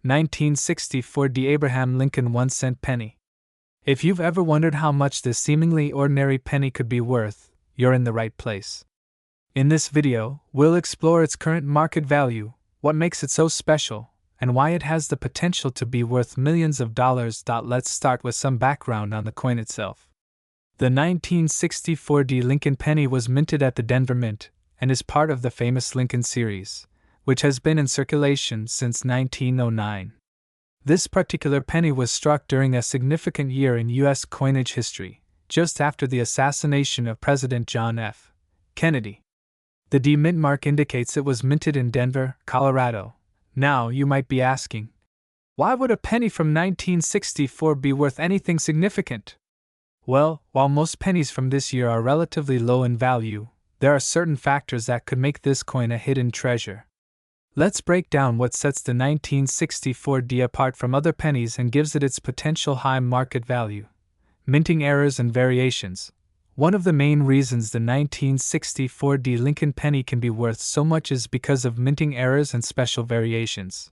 1964 D. Abraham Lincoln 1-cent penny. If you've ever wondered how much this seemingly ordinary penny could be worth, you're in the right place. In this video, we'll explore its current market value, what makes it so special, and why it has the potential to be worth millions of dollars. Let's start with some background on the coin itself. The 1964 D. Lincoln penny was minted at the Denver Mint and is part of the famous Lincoln series, which has been in circulation since 1909. This particular penny was struck during a significant year in U.S. coinage history, just after the assassination of President John F. Kennedy. The D mint mark indicates it was minted in Denver, Colorado. Now, you might be asking, why would a penny from 1964 be worth anything significant? Well, while most pennies from this year are relatively low in value, there are certain factors that could make this coin a hidden treasure. Let's break down what sets the 1964 D apart from other pennies and gives it its potential high market value. Minting errors and variations. One of the main reasons the 1964 D Lincoln penny can be worth so much is because of minting errors and special variations.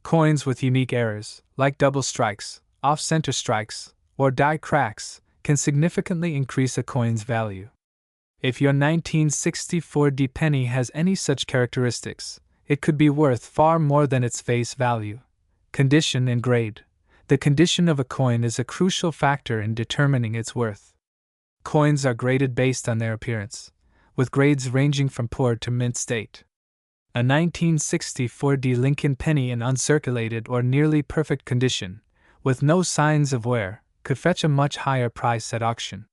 Coins with unique errors, like double strikes, off-center strikes, or die cracks, can significantly increase a coin's value. If your 1964 D penny has any such characteristics, it could be worth far more than its face value. Condition and grade. The condition of a coin is a crucial factor in determining its worth. Coins are graded based on their appearance, with grades ranging from poor to mint state. A 1964 D Lincoln penny in uncirculated or nearly perfect condition, with no signs of wear, could fetch a much higher price at auction.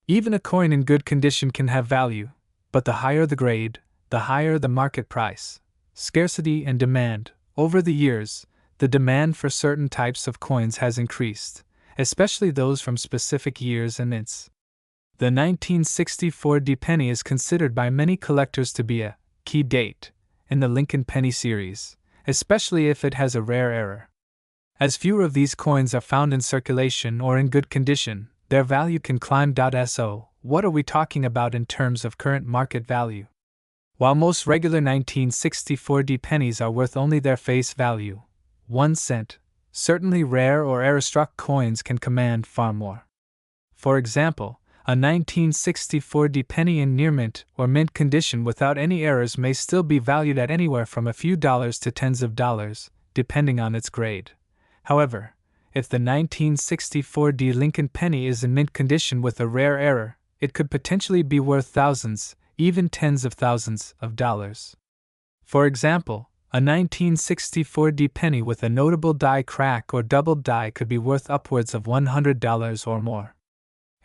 Even a coin in good condition can have value, but the higher the grade, the higher the market price. Scarcity and demand. Over the years, the demand for certain types of coins has increased, especially those from specific years and mints. The 1964 D penny is considered by many collectors to be a key date in the Lincoln penny series, especially if it has a rare error. As fewer of these coins are found in circulation or in good condition, their value can climb. So, what are we talking about in terms of current market value? While most regular 1964 D pennies are worth only their face value, 1 cent, certainly rare or error-struck coins can command far more. For example, a 1964 D penny in near mint or mint condition without any errors may still be valued at anywhere from a few dollars to tens of dollars, depending on its grade. However, if the 1964 D Lincoln penny is in mint condition with a rare error, it could potentially be worth thousands, even tens of thousands of dollars. For example, a 1964 D penny with a notable die crack or doubled die could be worth upwards of $100 or more.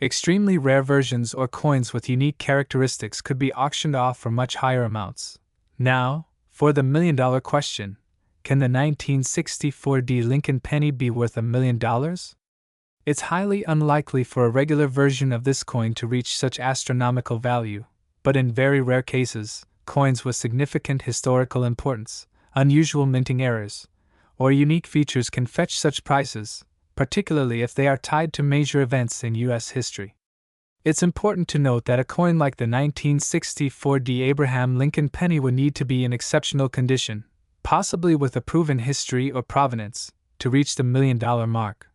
Extremely rare versions or coins with unique characteristics could be auctioned off for much higher amounts. Now, for the million-dollar question, can the 1964 D Lincoln penny be worth $1 million? It's highly unlikely for a regular version of this coin to reach such astronomical value, but in very rare cases, coins with significant historical importance, unusual minting errors, or unique features can fetch such prices, particularly if they are tied to major events in U.S. history. It's important to note that a coin like the 1964 D Abraham Lincoln penny would need to be in exceptional condition, possibly with a proven history or provenance, to reach the $1 million mark.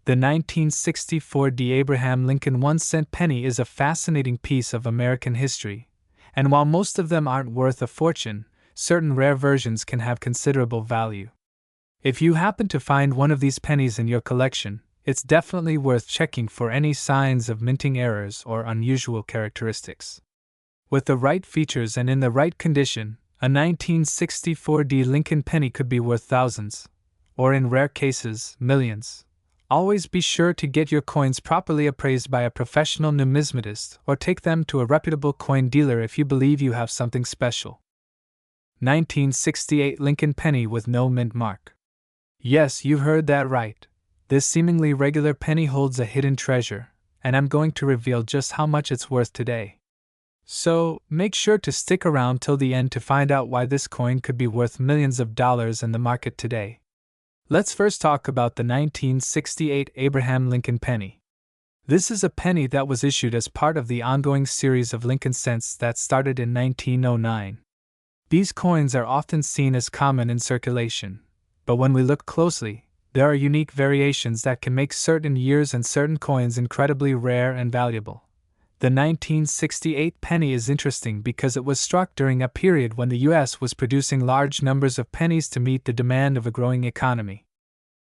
The 1964 D Abraham Lincoln 1-cent penny is a fascinating piece of American history, and while most of them aren't worth a fortune, certain rare versions can have considerable value. If you happen to find one of these pennies in your collection, it's definitely worth checking for any signs of minting errors or unusual characteristics. With the right features and in the right condition, a 1964 D Lincoln penny could be worth thousands, or in rare cases, millions. Always be sure to get your coins properly appraised by a professional numismatist or take them to a reputable coin dealer if you believe you have something special. 1968 Lincoln penny with no mint mark. Yes, you heard that right. This seemingly regular penny holds a hidden treasure, and I'm going to reveal just how much it's worth today. So, make sure to stick around till the end to find out why this coin could be worth millions of dollars in the market today. Let's first talk about the 1968 Abraham Lincoln penny. This is a penny that was issued as part of the ongoing series of Lincoln cents that started in 1909. These coins are often seen as common in circulation, But when we look closely, there are unique variations that can make certain years and certain coins incredibly rare and valuable. The 1968 penny is interesting because it was struck during a period when the US was producing large numbers of pennies to meet the demand of a growing economy.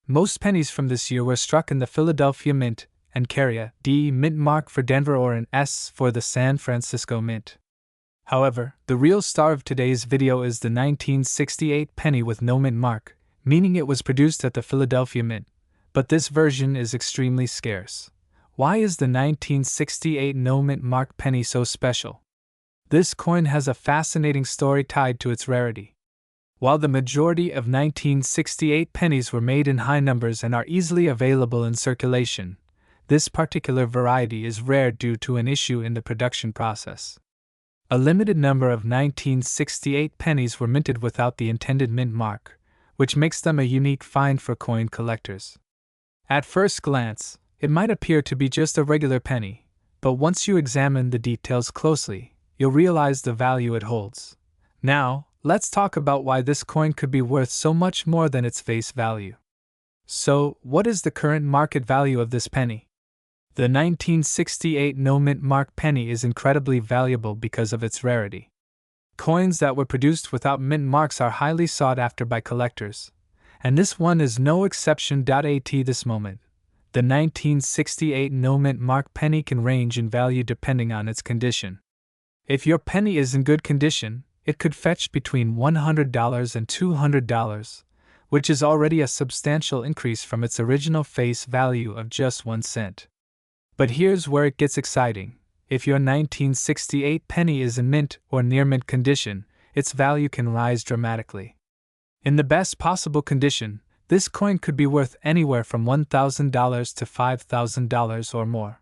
Most pennies from this year were struck in the Philadelphia Mint and carry a D mint mark for Denver or an S for the San Francisco Mint. However, the real star of today's video is the 1968 penny with no mint mark, meaning it was produced at the Philadelphia Mint, but this version is extremely scarce. Why is the 1968 no mint mark penny so special? This coin has a fascinating story tied to its rarity. While the majority of 1968 pennies were made in high numbers and are easily available in circulation, this particular variety is rare due to an issue in the production process. A limited number of 1968 pennies were minted without the intended mint mark, which makes them a unique find for coin collectors. At first glance, it might appear to be just a regular penny, but once you examine the details closely, you'll realize the value it holds. Now, let's talk about why this coin could be worth so much more than its face value. So, what is the current market value of this penny? The 1968 no mint mark penny is incredibly valuable because of its rarity. Coins that were produced without mint marks are highly sought after by collectors, and this one is no exception. At this moment, the 1968 no mint mark penny can range in value depending on its condition. If your penny is in good condition, it could fetch between $100 and $200, which is already a substantial increase from its original face value of just 1 cent. But here's where it gets exciting. If your 1968 penny is in mint or near mint condition, its value can rise dramatically. In the best possible condition, this coin could be worth anywhere from $1,000 to $5,000 or more.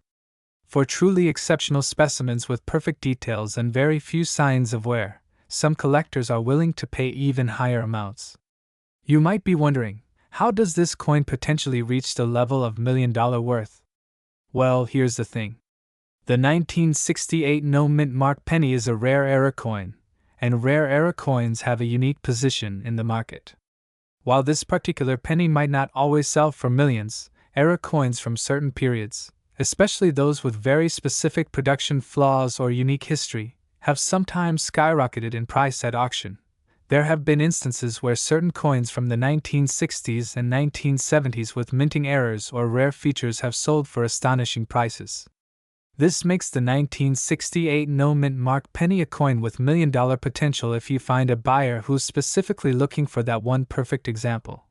For truly exceptional specimens with perfect details and very few signs of wear, some collectors are willing to pay even higher amounts. You might be wondering, how does this coin potentially reach the level of $1 million worth? Well, here's the thing. The 1968 no mint mark penny is a rare era coin, and rare era coins have a unique position in the market. While this particular penny might not always sell for millions, era coins from certain periods, especially those with very specific production flaws or unique history, have sometimes skyrocketed in price at auction. There have been instances where certain coins from the 1960s and 1970s with minting errors or rare features have sold for astonishing prices. This makes the 1968 no mint mark penny a coin with $1 million potential if you find a buyer who's specifically looking for that one perfect example.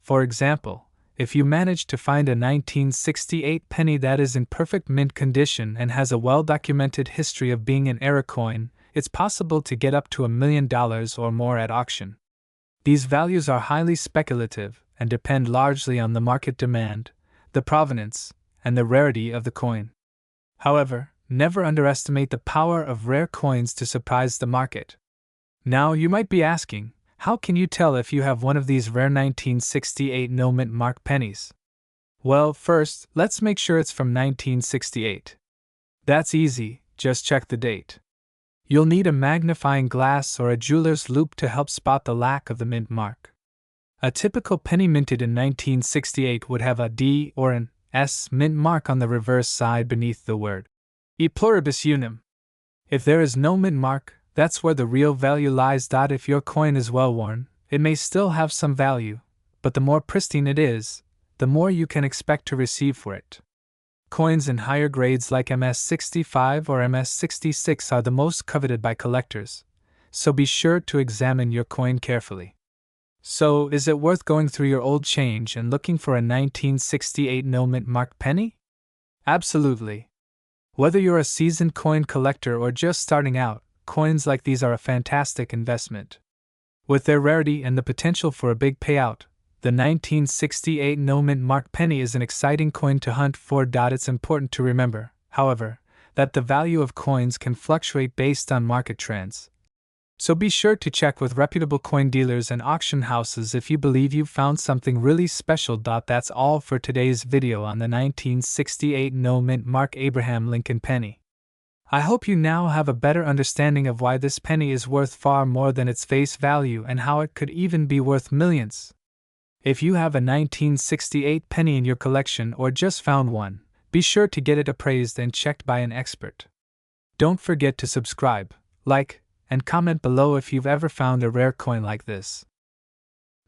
For example, if you manage to find a 1968 penny that is in perfect mint condition and has a well-documented history of being an era coin, it's possible to get up to $1 million or more at auction. These values are highly speculative and depend largely on the market demand, the provenance, and the rarity of the coin. However, never underestimate the power of rare coins to surprise the market. Now you might be asking, how can you tell if you have one of these rare 1968 no mint mark pennies? Well, first, let's make sure it's from 1968. That's easy, just check the date. You'll need a magnifying glass or a jeweler's loupe to help spot the lack of the mint mark. A typical penny minted in 1968 would have a D or an S mint mark on the reverse side beneath the word E pluribus unum. If there is no mint mark, that's where the real value lies. If your coin is well worn, it may still have some value, but the more pristine it is, the more you can expect to receive for it. Coins in higher grades like MS65 or MS66 are the most coveted by collectors, so be sure to examine your coin carefully. So, is it worth going through your old change and looking for a 1968 no mint mark penny? Absolutely. Whether you're a seasoned coin collector or just starting out, coins like these are a fantastic investment. With their rarity and the potential for a big payout, the 1968 no mint mark penny is an exciting coin to hunt for. It's important to remember, however, that the value of coins can fluctuate based on market trends. So be sure to check with reputable coin dealers and auction houses if you believe you've found something really special. That's all for today's video on the 1968 no mint mark Abraham Lincoln penny. I hope you now have a better understanding of why this penny is worth far more than its face value and how it could even be worth millions. If you have a 1968 penny in your collection or just found one, be sure to get it appraised and checked by an expert. Don't forget to subscribe, like, and comment below if you've ever found a rare coin like this.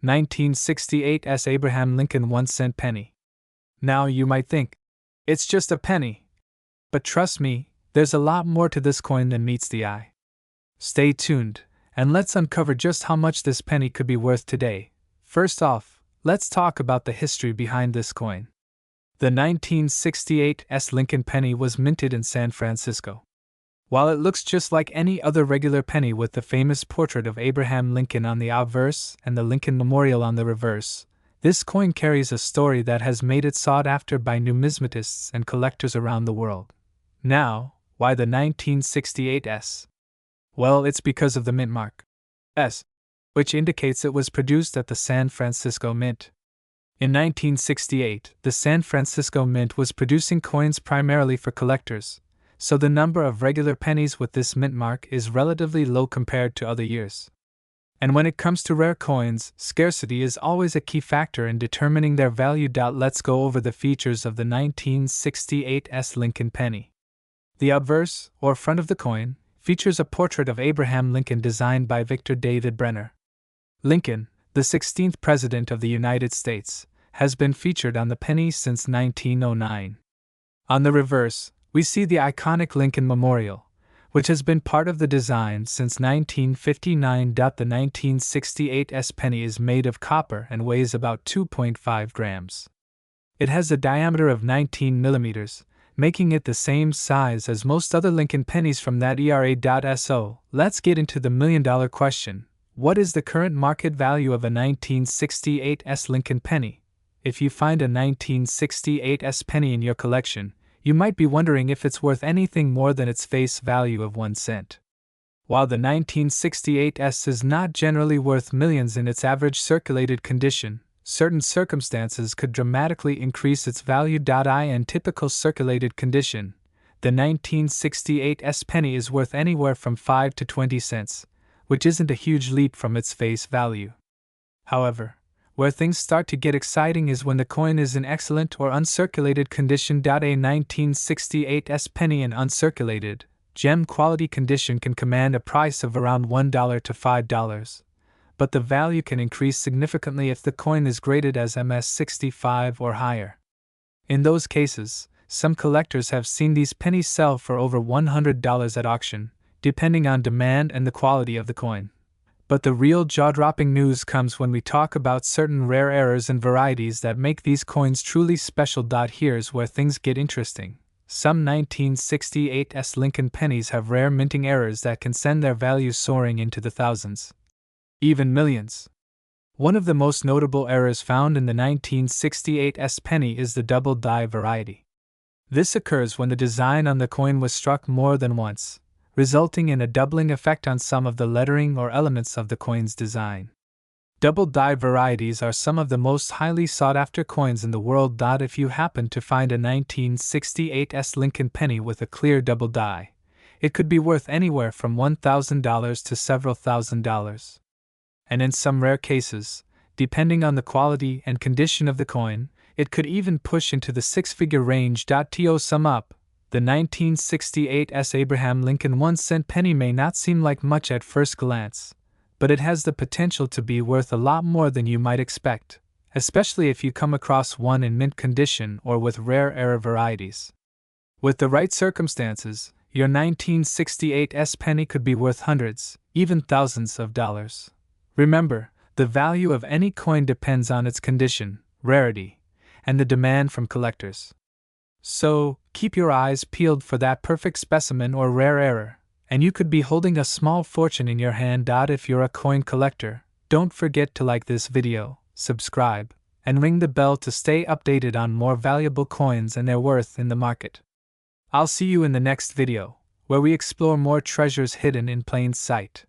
1968 Abraham Lincoln 1-cent penny. Now you might think, it's just a penny. But trust me, there's a lot more to this coin than meets the eye. Stay tuned, and let's uncover just how much this penny could be worth today. First off, let's talk about the history behind this coin. The 1968 Lincoln penny was minted in San Francisco. While it looks just like any other regular penny with the famous portrait of Abraham Lincoln on the obverse and the Lincoln Memorial on the reverse, this coin carries a story that has made it sought after by numismatists and collectors around the world. Now, why the 1968 S? Well, it's because of the mint mark S, which indicates it was produced at the San Francisco Mint. In 1968, the San Francisco Mint was producing coins primarily for collectors, so the number of regular pennies with this mint mark is relatively low compared to other years. And when it comes to rare coins, scarcity is always a key factor in determining their value. Let's go over the features of the 1968 Lincoln penny. The obverse, or front of the coin, features a portrait of Abraham Lincoln designed by Victor David Brenner. Lincoln, the 16th President of the United States, has been featured on the penny since 1909. On the reverse, we see the iconic Lincoln Memorial, which has been part of the design since 1959. The 1968 penny is made of copper and weighs about 2.5 grams. It has a diameter of 19 millimeters, making it the same size as most other Lincoln pennies from that era. So, let's get into the million-dollar question. What is the current market value of a 1968 Lincoln penny? If you find a 1968 penny in your collection, you might be wondering if it's worth anything more than its face value of 1 cent. While the 1968 is not generally worth millions in its average circulated condition, certain circumstances could dramatically increase its value. In typical circulated condition, the 1968 penny is worth anywhere from 5 to 20 cents, which isn't a huge leap from its face value. However, where things start to get exciting is when the coin is in excellent or uncirculated condition. A 1968 penny in uncirculated, gem quality condition can command a price of around $1 to $5, but the value can increase significantly if the coin is graded as MS65 or higher. In those cases, some collectors have seen these pennies sell for over $100 at auction, depending on demand and the quality of the coin. But the real jaw-dropping news comes when we talk about certain rare errors and varieties that make these coins truly special. Here's where things get interesting. Some 1968 Lincoln pennies have rare minting errors that can send their value soaring into the thousands, even millions. One of the most notable errors found in the 1968 penny is the double die variety. This occurs when the design on the coin was struck more than once, resulting in a doubling effect on some of the lettering or elements of the coin's design. Double die varieties are some of the most highly sought-after coins in the world. If you happen to find a 1968 Lincoln penny with a clear double die, it could be worth anywhere from $1,000 to several $1,000s. And in some rare cases, depending on the quality and condition of the coin, it could even push into the six-figure range. To sum up, the 1968 Abraham Lincoln 1-cent penny may not seem like much at first glance, but it has the potential to be worth a lot more than you might expect, especially if you come across one in mint condition or with rare error varieties. With the right circumstances, your 1968 penny could be worth hundreds, even thousands of dollars. Remember, the value of any coin depends on its condition, rarity, and the demand from collectors. So, keep your eyes peeled for that perfect specimen or rare error, and you could be holding a small fortune in your hand. If you're a coin collector, don't forget to like this video, subscribe, and ring the bell to stay updated on more valuable coins and their worth in the market. I'll see you in the next video, where we explore more treasures hidden in plain sight.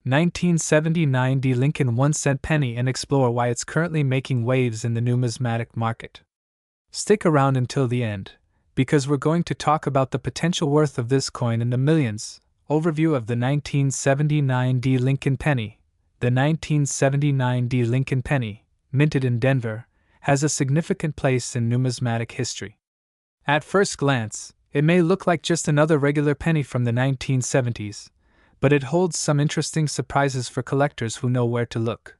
1979 Lincoln 1-cent penny and explore why it's currently making waves in the numismatic market. Stick around until the end, because we're going to talk about the potential worth of this coin in the millions. Overview of the 1979 Lincoln penny. The 1979 Lincoln penny, minted in Denver, has a significant place in numismatic history. At first glance, it may look like just another regular penny from the 1970s, but it holds some interesting surprises for collectors who know where to look.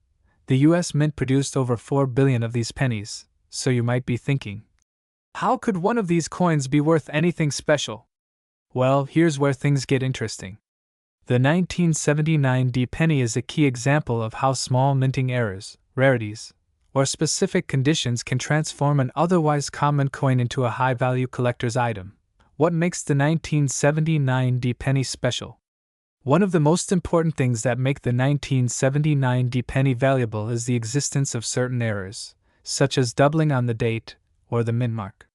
The US Mint produced over 4 billion of these pennies, so you might be thinking, how could one of these coins be worth anything special? Well, here's where things get interesting. The 1979 D penny is a key example of how small minting errors, rarities, or specific conditions can transform an otherwise common coin into a high-value collector's item. What makes the 1979 D penny special? One of the most important things that make the 1979 D penny valuable is the existence of certain errors, such as doubling on the date or the mint mark.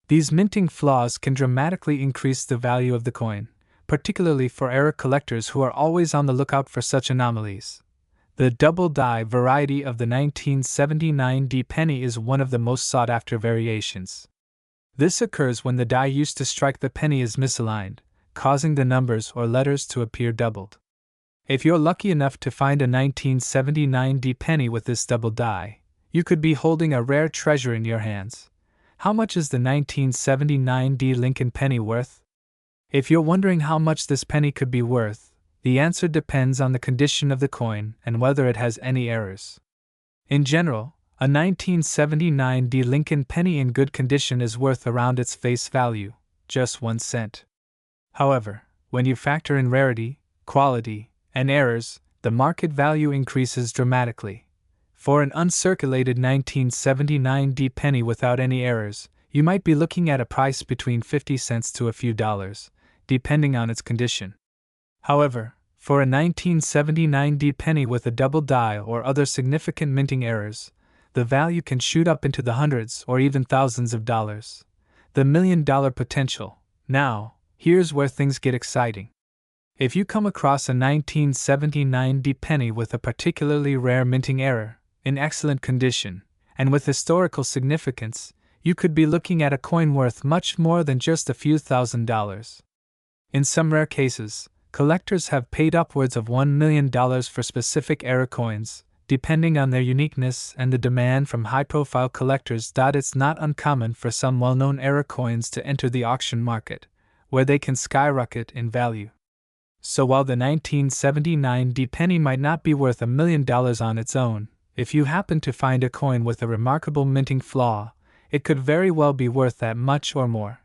These minting flaws can dramatically increase the value of the coin, particularly for error collectors who are always on the lookout for such anomalies. The double die variety of the 1979 D penny is one of the most sought-after variations. This occurs when the die used to strike the penny is misaligned, causing the numbers or letters to appear doubled. If you're lucky enough to find a 1979 D penny with this double die, you could be holding a rare treasure in your hands. How much is the 1979 D Lincoln penny worth? If you're wondering how much this penny could be worth, the answer depends on the condition of the coin and whether it has any errors. In general, a 1979 D Lincoln penny in good condition is worth around its face value, just 1 cent. However, when you factor in rarity, quality, and errors, the market value increases dramatically. For an uncirculated 1979 D penny without any errors, you might be looking at a price between 50 cents to a few dollars, depending on its condition. However, for a 1979 D penny with a double die or other significant minting errors, the value can shoot up into the hundreds or even thousands of dollars. The $1 million potential. Now, here's where things get exciting. If you come across a 1979 D penny with a particularly rare minting error, in excellent condition, and with historical significance, you could be looking at a coin worth much more than just a few $1,000s. In some rare cases, collectors have paid upwards of $1 million for specific error coins, depending on their uniqueness and the demand from high-profile collectors. It's not uncommon for some well-known error coins to enter the auction market, where they can skyrocket in value. So while the 1979 D penny might not be worth $1 million on its own, if you happen to find a coin with a remarkable minting flaw, it could very well be worth that much or more.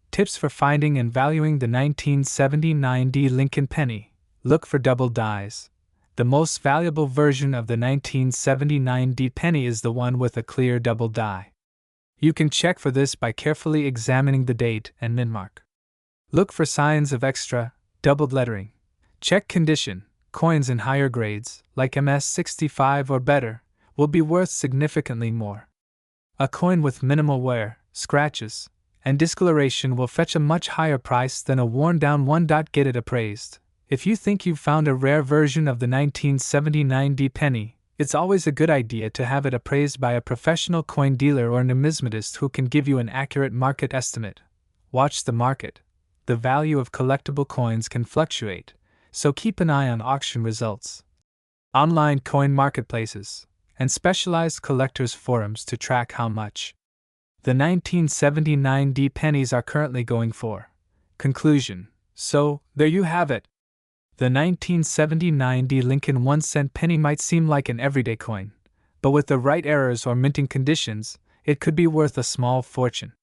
Tips for finding and valuing the 1979 D Lincoln penny. Look for double dies. The most valuable version of the 1979 D penny is the one with a clear double die. You can check for this by carefully examining the date and mint mark. Look for signs of extra, doubled lettering. Check condition. Coins in higher grades, like MS65 or better, will be worth significantly more. A coin with minimal wear, scratches, and discoloration will fetch a much higher price than a worn-down one. Get it appraised. If you think you've found a rare version of the 1979 D penny, it's always a good idea to have it appraised by a professional coin dealer or numismatist who can give you an accurate market estimate. Watch the market. The value of collectible coins can fluctuate, so keep an eye on auction results, online coin marketplaces, and specialized collectors' forums to track how much the 1979 D pennies are currently going for. Conclusion. So, there you have it. The 1979 D Lincoln 1-cent penny might seem like an everyday coin, but with the right errors or minting conditions, it could be worth a small fortune.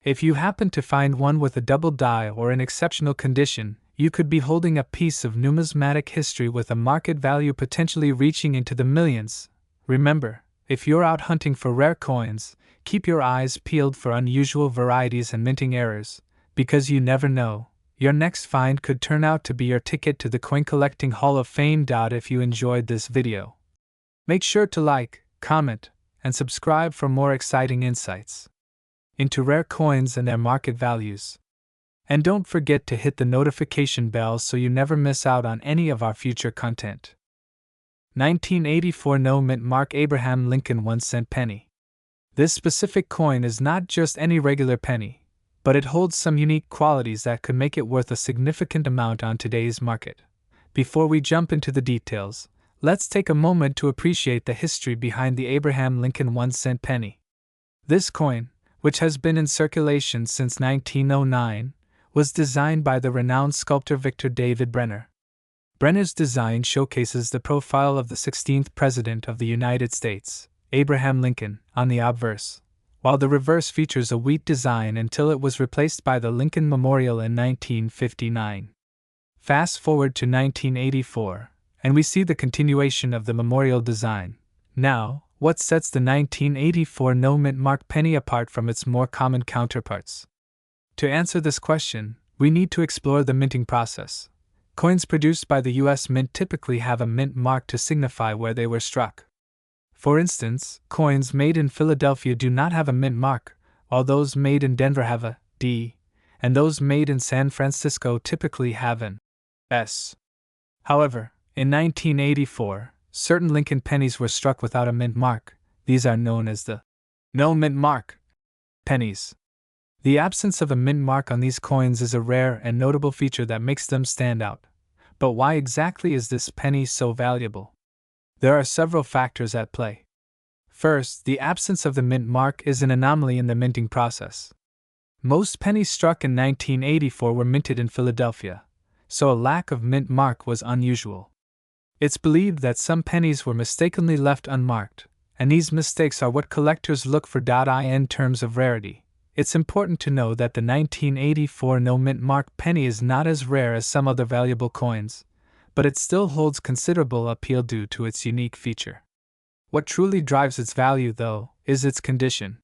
If you happen to find one with a double die or in exceptional condition, you could be holding a piece of numismatic history with a market value potentially reaching into the millions. Remember, if you're out hunting for rare coins, keep your eyes peeled for unusual varieties and minting errors, because you never know, your next find could turn out to be your ticket to the Coin Collecting Hall of Fame. If you enjoyed this video, make sure to like, comment, and subscribe for more exciting insights into rare coins and their market values. And don't forget to hit the notification bell so you never miss out on any of our future content. 1984 No Mint Mark Abraham Lincoln 1-cent penny. This specific coin is not just any regular penny, but it holds some unique qualities that could make it worth a significant amount on today's market. Before we jump into the details, let's take a moment to appreciate the history behind the Abraham Lincoln 1-cent penny. This coin, which has been in circulation since 1909, was designed by the renowned sculptor Victor David Brenner. Brenner's design showcases the profile of the 16th President of the United States, Abraham Lincoln, on the obverse, while the reverse features a wheat design until it was replaced by the Lincoln Memorial in 1959. Fast forward to 1984, and we see the continuation of the memorial design. Now, what sets the 1984 no-mint mark penny apart from its more common counterparts? To answer this question, we need to explore the minting process. Coins produced by the U.S. Mint typically have a mint mark to signify where they were struck. For instance, coins made in Philadelphia do not have a mint mark, while those made in Denver have a D, and those made in San Francisco typically have an S. However, in 1984, certain Lincoln pennies were struck without a mint mark. These are known as the no mint mark pennies. The absence of a mint mark on these coins is a rare and notable feature that makes them stand out. But why exactly is this penny so valuable? There are several factors at play. First, the absence of the mint mark is an anomaly in the minting process. Most pennies struck in 1984 were minted in Philadelphia, so a lack of mint mark was unusual. It's believed that some pennies were mistakenly left unmarked, and these mistakes are what collectors look for. In terms of rarity, it's important to know that the 1984 no mint mark penny is not as rare as some other valuable coins, but it still holds considerable appeal due to its unique feature. What truly drives its value, though, is its condition.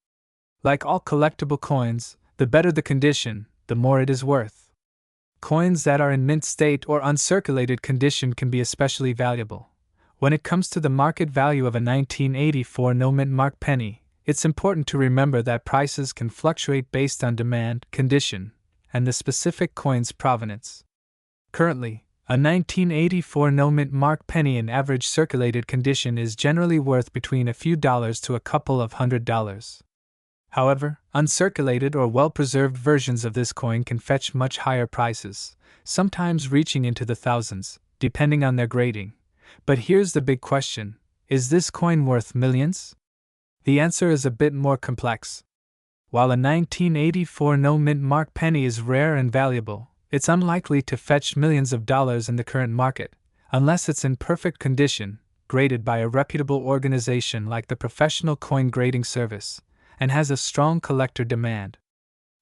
Like all collectible coins, the better the condition, the more it is worth. Coins that are in mint state or uncirculated condition can be especially valuable. When it comes to the market value of a 1984 no mint mark penny, it's important to remember that prices can fluctuate based on demand, condition, and the specific coin's provenance. Currently, a 1984 no mint mark penny in average circulated condition is generally worth between a few dollars to a couple of $100s. However, uncirculated or well-preserved versions of this coin can fetch much higher prices, sometimes reaching into the thousands, depending on their grading. But here's the big question: is this coin worth millions? The answer is a bit more complex. While a 1984 no mint mark penny is rare and valuable, it's unlikely to fetch millions of dollars in the current market, unless it's in perfect condition, graded by a reputable organization like the Professional Coin Grading Service, and has a strong collector demand.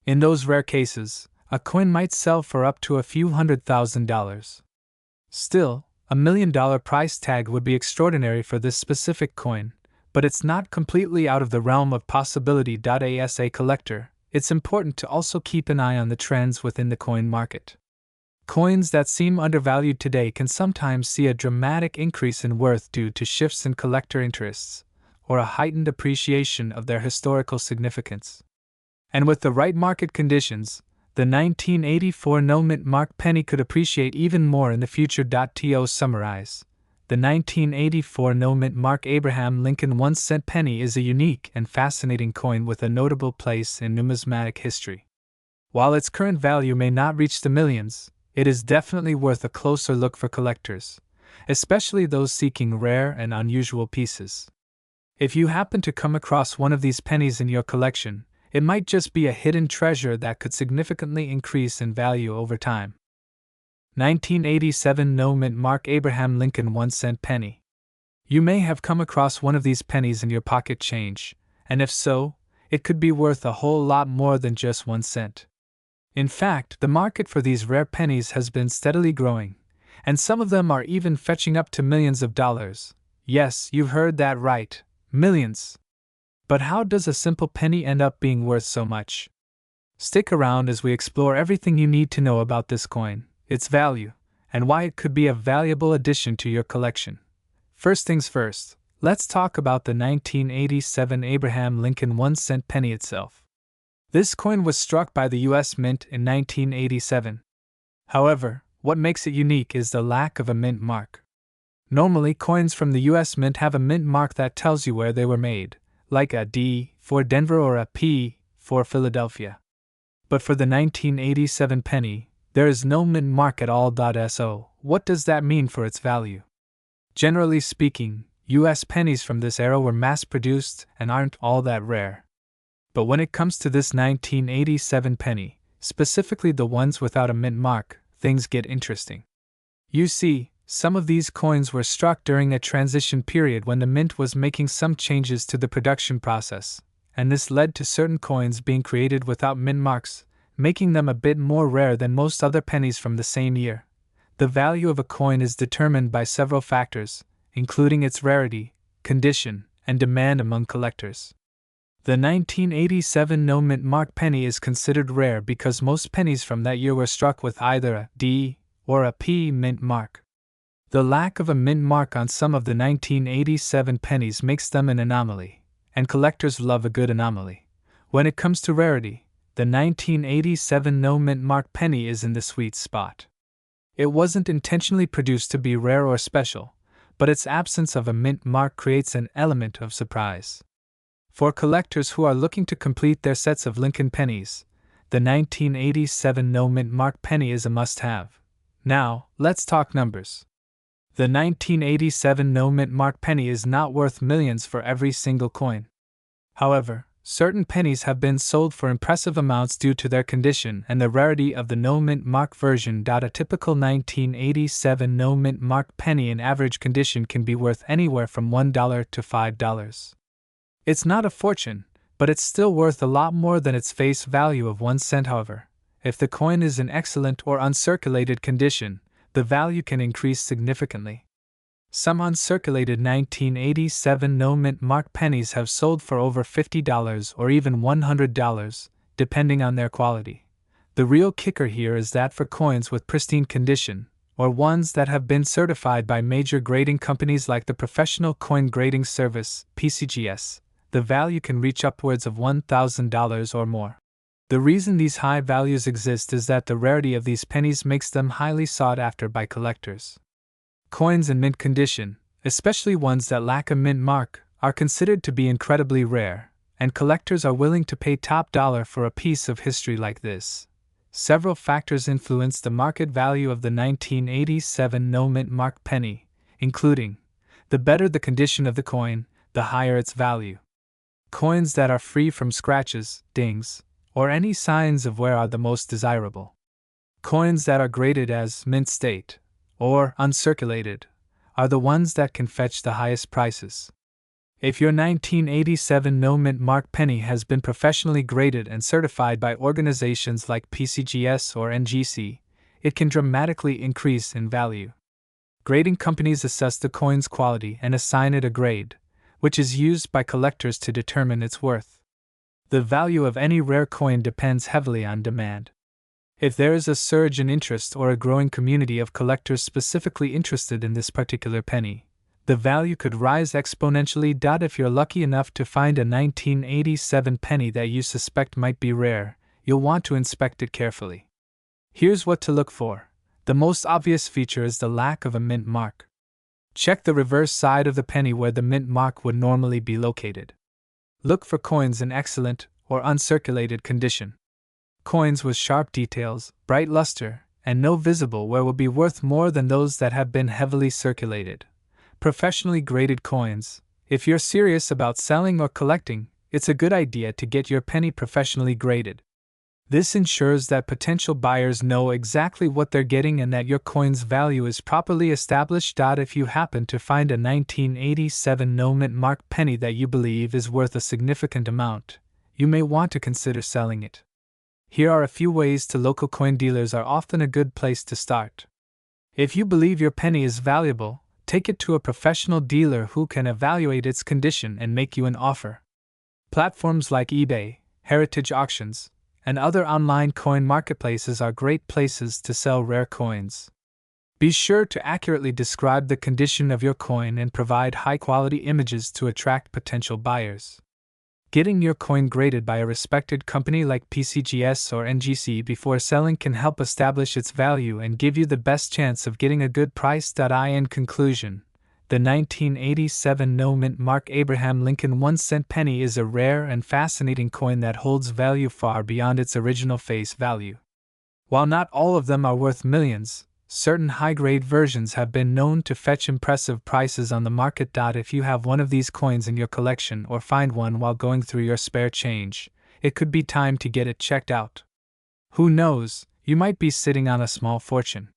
In those rare cases, a coin might sell for up to a few $100,000. Still, a $1 million price tag would be extraordinary for this specific coin, but it's not completely out of the realm of possibility. As a collector, it's important to also keep an eye on the trends within the coin market. Coins that seem undervalued today can sometimes see a dramatic increase in worth due to shifts in collector interests, or a heightened appreciation of their historical significance. And with the right market conditions, the 1984 no mint mark penny could appreciate even more in the future. To summarize, the 1984 no mint mark Abraham Lincoln 1-cent penny is a unique and fascinating coin with a notable place in numismatic history. While its current value may not reach the millions, it is definitely worth a closer look for collectors, especially those seeking rare and unusual pieces. If you happen to come across one of these pennies in your collection, it might just be a hidden treasure that could significantly increase in value over time. 1987 no mint mark Abraham Lincoln 1-cent penny. You may have come across one of these pennies in your pocket change, and if so, it could be worth a whole lot more than just 1 cent. In fact, the market for these rare pennies has been steadily growing, and some of them are even fetching up to millions of dollars. Yes, you've heard that right. Millions. But how does a simple penny end up being worth so much? Stick around as we explore everything you need to know about this coin, its value, and why it could be a valuable addition to your collection. First things first, let's talk about the 1987 Abraham Lincoln 1-cent penny itself. This coin was struck by the U.S. Mint in 1987. However, what makes it unique is the lack of a mint mark. Normally, coins from the U.S. Mint have a mint mark that tells you where they were made, like a D for Denver or a P for Philadelphia. But for the 1987 penny, there is no mint mark at all. So, what does that mean for its value? Generally speaking, US pennies from this era were mass-produced and aren't all that rare. But when it comes to this 1987 penny, specifically the ones without a mint mark, things get interesting. You see, some of these coins were struck during a transition period when the mint was making some changes to the production process, and this led to certain coins being created without mint marks, making them a bit more rare than most other pennies from the same year. The value of a coin is determined by several factors, including its rarity, condition, and demand among collectors. The 1987 no mint mark penny is considered rare because most pennies from that year were struck with either a D or a P mint mark. The lack of a mint mark on some of the 1987 pennies makes them an anomaly, and collectors love a good anomaly. When it comes to rarity, the 1987 no mint mark penny is in the sweet spot. It wasn't intentionally produced to be rare or special, but its absence of a mint mark creates an element of surprise. For collectors who are looking to complete their sets of Lincoln pennies, the 1987 no mint mark penny is a must-have. Now, let's talk numbers. The 1987 no mint mark penny is not worth millions for every single coin. However, certain pennies have been sold for impressive amounts due to their condition and the rarity of the no mint mark version. A typical 1987 no mint mark penny in average condition can be worth anywhere from $1 to $5. It's not a fortune, but it's still worth a lot more than its face value of 1 cent. However, if the coin is in excellent or uncirculated condition, the value can increase significantly. Some uncirculated 1987 no mint mark pennies have sold for over $50 or even $100, depending on their quality. The real kicker here is that for coins with pristine condition, or ones that have been certified by major grading companies like the Professional Coin Grading Service, PCGS, the value can reach upwards of $1,000 or more. The reason these high values exist is that the rarity of these pennies makes them highly sought after by collectors. Coins in mint condition, especially ones that lack a mint mark, are considered to be incredibly rare, and collectors are willing to pay top dollar for a piece of history like this. Several factors influence the market value of the 1987 no mint mark penny, including: the better the condition of the coin, the higher its value. Coins that are free from scratches, dings, or any signs of wear are the most desirable. Coins that are graded as mint state, or uncirculated, are the ones that can fetch the highest prices. If your 1987 no mint mark penny has been professionally graded and certified by organizations like PCGS or NGC, it can dramatically increase in value. Grading companies assess the coin's quality and assign it a grade, which is used by collectors to determine its worth. The value of any rare coin depends heavily on demand. If there is a surge in interest or a growing community of collectors specifically interested in this particular penny, the value could rise exponentially. If you're lucky enough to find a 1987 penny that you suspect might be rare, you'll want to inspect it carefully. Here's what to look for. The most obvious feature is the lack of a mint mark. Check the reverse side of the penny where the mint mark would normally be located. Look for coins in excellent or uncirculated condition. Coins with sharp details, bright luster, and no visible wear will be worth more than those that have been heavily circulated. Professionally graded coins. If you're serious about selling or collecting, it's a good idea to get your penny professionally graded. This ensures that potential buyers know exactly what they're getting and that your coin's value is properly established. If you happen to find a 1987 no mint mark penny that you believe is worth a significant amount, you may want to consider selling it. Here are a few ways to. Local coin dealers are often a good place to start. If you believe your penny is valuable, take it to a professional dealer who can evaluate its condition and make you an offer. Platforms like eBay, Heritage Auctions, and other online coin marketplaces are great places to sell rare coins. Be sure to accurately describe the condition of your coin and provide high-quality images to attract potential buyers. Getting your coin graded by a respected company like PCGS or NGC before selling can help establish its value and give you the best chance of getting a good price. In conclusion, the 1987 no mint mark Abraham Lincoln 1-cent penny is a rare and fascinating coin that holds value far beyond its original face value. While not all of them are worth millions, certain high-grade versions have been known to fetch impressive prices on the market. If you have one of these coins in your collection or find one while going through your spare change, it could be time to get it checked out. Who knows, you might be sitting on a small fortune.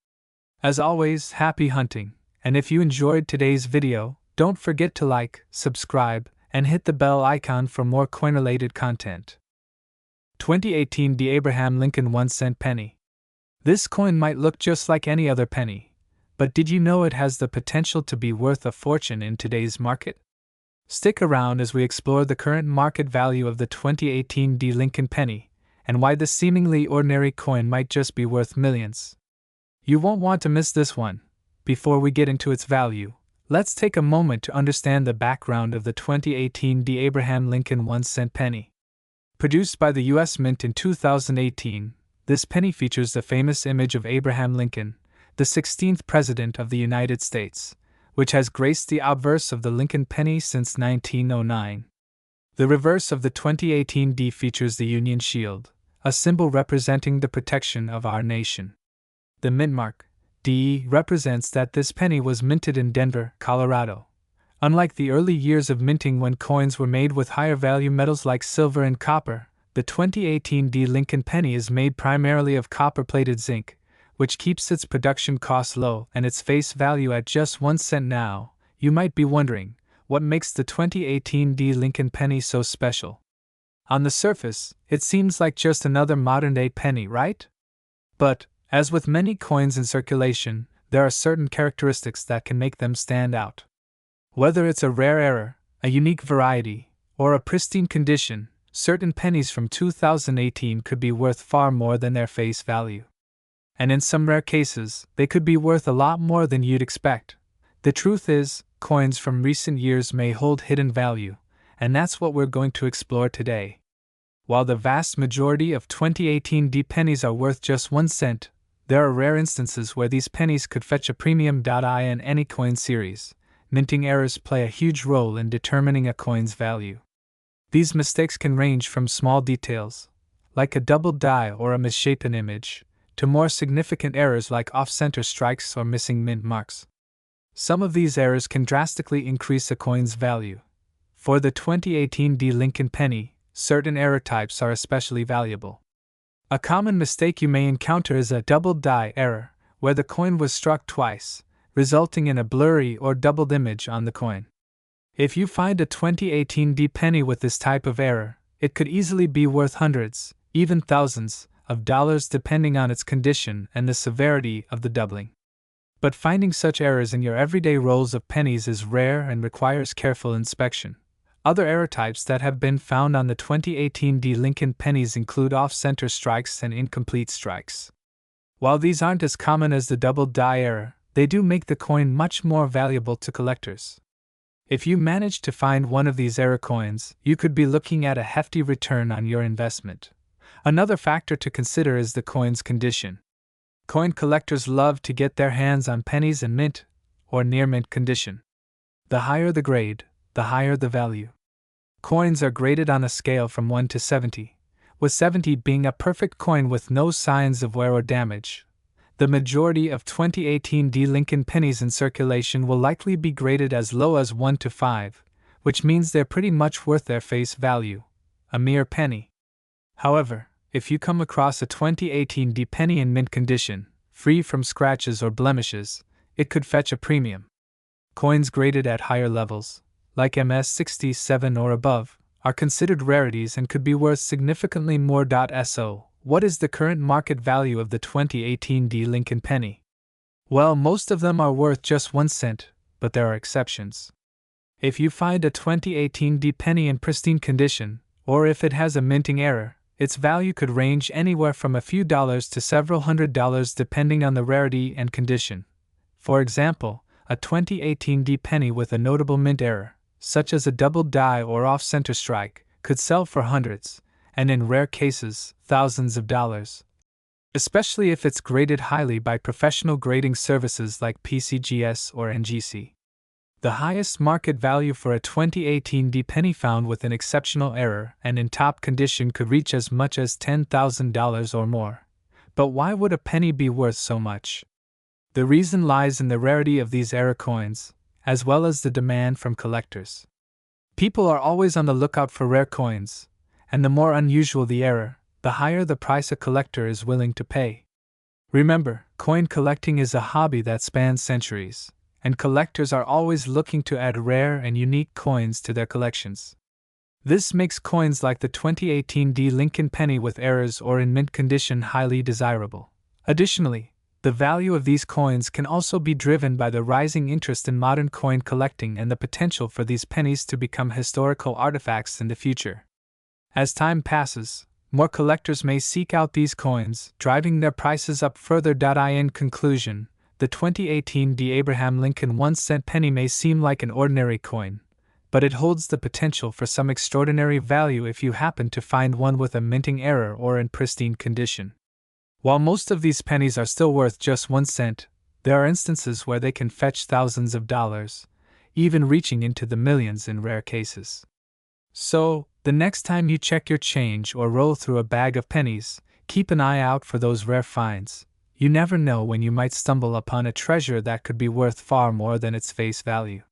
As always, happy hunting, and if you enjoyed today's video, don't forget to like, subscribe, and hit the bell icon for more coin-related content. 2018 The Abraham Lincoln 1-cent penny. This coin might look just like any other penny, but did you know it has the potential to be worth a fortune in today's market? Stick around as we explore the current market value of the 2018 D. Lincoln penny, and why this seemingly ordinary coin might just be worth millions. You won't want to miss this one. Before we get into its value, let's take a moment to understand the background of the 2018 D. Abraham Lincoln 1-cent penny. Produced by the U.S. Mint in 2018, this penny features the famous image of Abraham Lincoln, the 16th President of the United States, which has graced the obverse of the Lincoln penny since 1909. The reverse of the 2018 D features the Union Shield, a symbol representing the protection of our nation. The mint mark, D, represents that this penny was minted in Denver, Colorado. Unlike the early years of minting when coins were made with higher value metals like silver and copper, the 2018 D. Lincoln penny is made primarily of copper-plated zinc, which keeps its production costs low and its face value at just 1 cent now. You might be wondering, what makes the 2018 D. Lincoln penny so special? On the surface, it seems like just another modern-day penny, right? But, as with many coins in circulation, there are certain characteristics that can make them stand out. Whether it's a rare error, a unique variety, or a pristine condition, certain pennies from 2018 could be worth far more than their face value. And in some rare cases, they could be worth a lot more than you'd expect. The truth is, coins from recent years may hold hidden value, and that's what we're going to explore today. While the vast majority of 2018 D pennies are worth just 1 cent, there are rare instances where these pennies could fetch a premium. In any coin series, minting errors play a huge role in determining a coin's value. These mistakes can range from small details, like a doubled die or a misshapen image, to more significant errors like off-center strikes or missing mint marks. Some of these errors can drastically increase a coin's value. For the 2018 D. Lincoln penny, certain error types are especially valuable. A common mistake you may encounter is a doubled die error, where the coin was struck twice, resulting in a blurry or doubled image on the coin. If you find a 2018 D penny with this type of error, it could easily be worth hundreds, even thousands, of dollars depending on its condition and the severity of the doubling. But finding such errors in your everyday rolls of pennies is rare and requires careful inspection. Other error types that have been found on the 2018 D. Lincoln pennies include off-center strikes and incomplete strikes. While these aren't as common as the double die error, they do make the coin much more valuable to collectors. If you manage to find one of these error coins, you could be looking at a hefty return on your investment. Another factor to consider is the coin's condition. Coin collectors love to get their hands on pennies in mint or near mint condition. The higher the grade, the higher the value. Coins are graded on a scale from 1 to 70, with 70 being a perfect coin with no signs of wear or damage. The majority of 2018 D. Lincoln pennies in circulation will likely be graded as low as 1 to 5, which means they're pretty much worth their face value, a mere penny. However, if you come across a 2018 D penny in mint condition, free from scratches or blemishes, it could fetch a premium. Coins graded at higher levels, like MS-67 or above, are considered rarities and could be worth significantly more. So, what is the current market value of the 2018 D. Lincoln penny? Well, most of them are worth just 1 cent, but there are exceptions. If you find a 2018 D penny in pristine condition, or if it has a minting error, its value could range anywhere from a few dollars to several $100s depending on the rarity and condition. For example, a 2018 D penny with a notable mint error, such as a doubled die or off-center strike, could sell for hundreds, and in rare cases, thousands of dollars. Especially if it's graded highly by professional grading services like PCGS or NGC. The highest market value for a 2018 D penny found with an exceptional error and in top condition could reach as much as $10,000 or more. But why would a penny be worth so much? The reason lies in the rarity of these error coins, as well as the demand from collectors. People are always on the lookout for rare coins, and the more unusual the error, the higher the price a collector is willing to pay. Remember, coin collecting is a hobby that spans centuries, and collectors are always looking to add rare and unique coins to their collections. This makes coins like the 2018 D Lincoln penny with errors or in mint condition highly desirable. Additionally, the value of these coins can also be driven by the rising interest in modern coin collecting and the potential for these pennies to become historical artifacts in the future. As time passes, more collectors may seek out these coins, driving their prices up further. In conclusion, the 2018 D Abraham Lincoln 1-cent penny may seem like an ordinary coin, but it holds the potential for some extraordinary value if you happen to find one with a minting error or in pristine condition. While most of these pennies are still worth just 1 cent, there are instances where they can fetch thousands of dollars, even reaching into the millions in rare cases. So, the next time you check your change or roll through a bag of pennies, keep an eye out for those rare finds. You never know when you might stumble upon a treasure that could be worth far more than its face value.